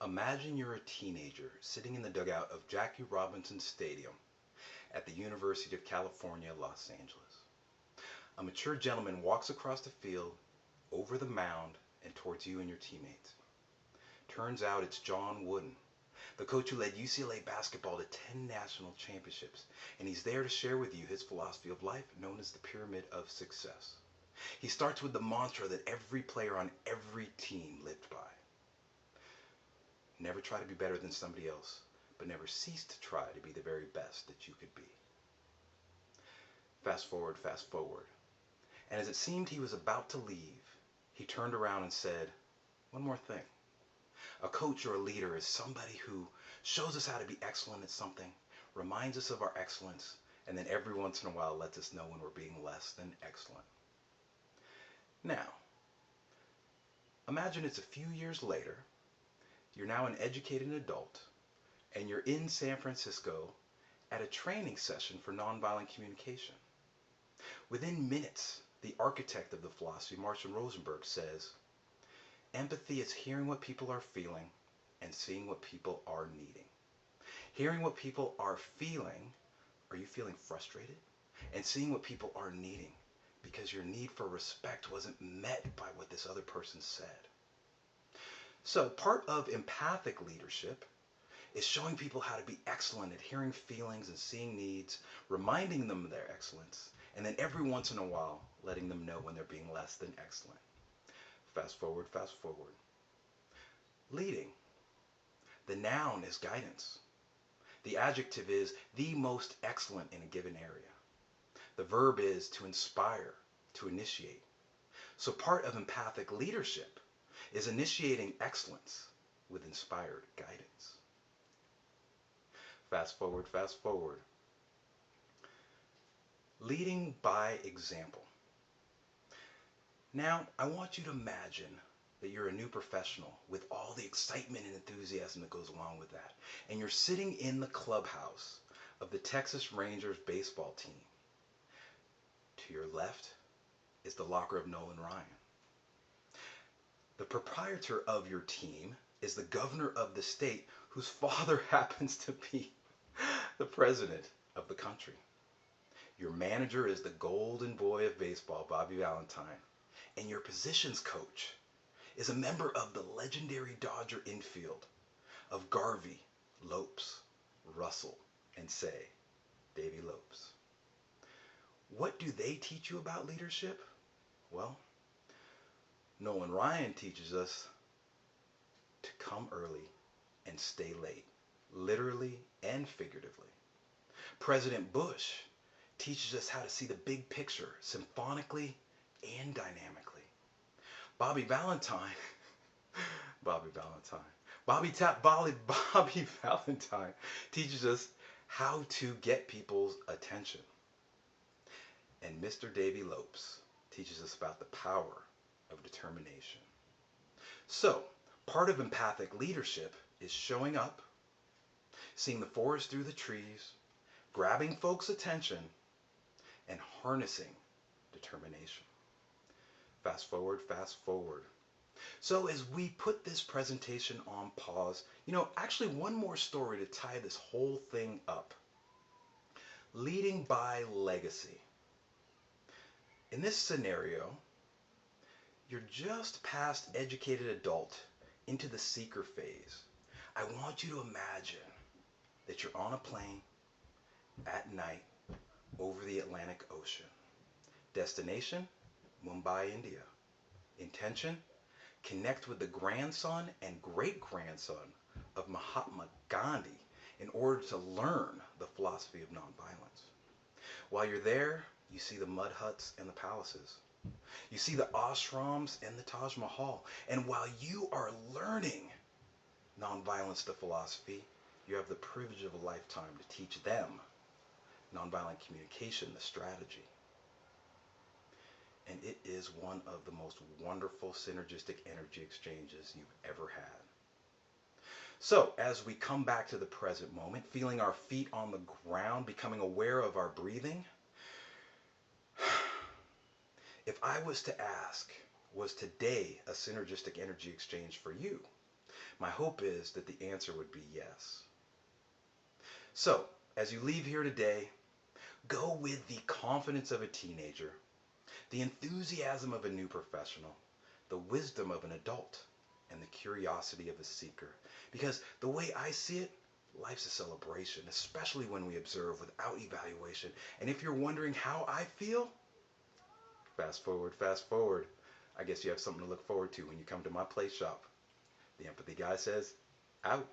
Imagine you're a teenager sitting in the dugout of Jackie Robinson Stadium at the University of California, Los Angeles. A mature gentleman walks across the field, over the mound, and towards you and your teammates. Turns out it's John Wooden, the coach who led UCLA basketball to 10 national championships, and he's there to share with you his philosophy of life known as the Pyramid of Success. He starts with the mantra that every player on every team lived by. Never try to be better than somebody else, but never cease to try to be the very best that you could be. Fast forward, fast forward. And as it seemed he was about to leave, he turned around and said, one more thing. A coach or a leader is somebody who shows us how to be excellent at something, reminds us of our excellence, and then every once in a while lets us know when we're being less than excellent. Now, imagine it's a few years later. You're now an educated adult, and you're in San Francisco at a training session for nonviolent communication. Within minutes, the architect of the philosophy, Marshall Rosenberg, says, empathy is hearing what people are feeling and seeing what people are needing. Hearing what people are feeling, are you feeling frustrated? And seeing what people are needing, because your need for respect wasn't met by what this other person said. So part of empathic leadership is showing people how to be excellent at hearing feelings and seeing needs, reminding them of their excellence, and then every once in a while letting them know when they're being less than excellent. Fast forward, fast forward. Leading. The noun is guidance. The adjective is the most excellent in a given area. The verb is to inspire, to initiate. So part of empathic leadership is initiating excellence with inspired guidance. Fast forward, fast forward. Leading by example. Now, I want you to imagine that you're a new professional with all the excitement and enthusiasm that goes along with that. And you're sitting in the clubhouse of the Texas Rangers baseball team. To your left is the locker of Nolan Ryan. The proprietor of your team is the governor of the state whose father happens to be the president of the country. Your manager is the golden boy of baseball, Bobby Valentine. And your positions coach is a member of the legendary Dodger infield of Garvey, Lopes, Russell, and Say, Davy Lopes. What do they teach you about leadership? Well, Nolan Ryan teaches us to come early and stay late, literally and figuratively. President Bush teaches us how to see the big picture symphonically and dynamically. Bobby Valentine teaches us how to get people's attention. And Mr. Davy Lopes teaches us about the power of determination. So, part of empathic leadership is showing up, seeing the forest through the trees, grabbing folks' attention, and harnessing determination. Fast forward, fast forward. So as we put this presentation on pause, actually one more story to tie this whole thing up. Leading by legacy. In this scenario, you're just past educated adult into the seeker phase. I want you to imagine that you're on a plane at night over the Atlantic Ocean. Destination, Mumbai, India. Intention, connect with the grandson and great-grandson of Mahatma Gandhi in order to learn the philosophy of nonviolence. While you're there, you see the mud huts and the palaces. You see the ashrams and the Taj Mahal. And while you are learning nonviolence, the philosophy, you have the privilege of a lifetime to teach them nonviolent communication, the strategy. And it is one of the most wonderful synergistic energy exchanges you've ever had. So, as we come back to the present moment, feeling our feet on the ground, becoming aware of our breathing, if I was to ask, was today a synergistic energy exchange for you? My hope is that the answer would be yes. So, as you leave here today, go with the confidence of a teenager, the enthusiasm of a new professional, the wisdom of an adult, and the curiosity of a seeker. Because the way I see it, life's a celebration, especially when we observe without evaluation. And if you're wondering how I feel, fast forward, fast forward. I guess you have something to look forward to when you come to my play shop. The Empathy Guy says, out.